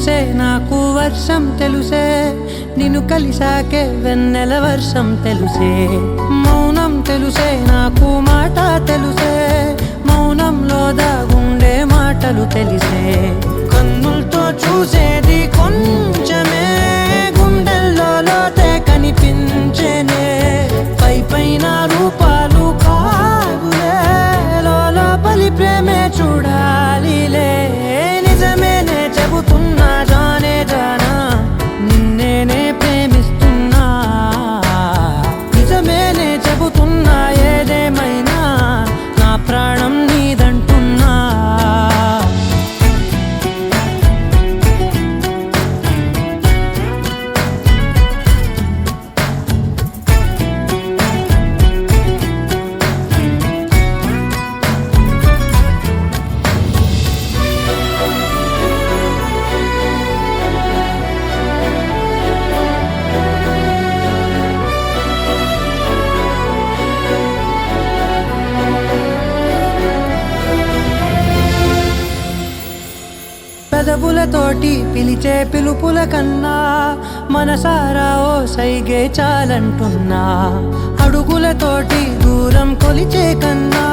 తెలుసే నాకు వర్షం తెలుసే నిన్ను కలిసాకే వెన్నెల వర్షం తెలుసే మౌనం తెలుసే నాకు మాట తెలుసే మౌనంలో దాగుండే మాటలు తెలిసే కన్నులతో చూసేది కొంచెమే గుండెల్లో లోతే కనిపించేనే పై పైన రూపాలు కాదులే లోపలి ప్రేమే చూడాలిలే నిజమేనే చెబుతున్నా జానే జానా నిన్నేనే ప్రేమిస్తున్నా నిజమేనే చెబుతున్నా ఏదేమైనా నా ప్రాణం నీదంటున్నా పెదవులతోటి పిలిచే పిలుపుల కన్నా మనసారా ఓ సైగే చాలంటున్నా అడుగులతోటి దూరం కొలిచే కన్నా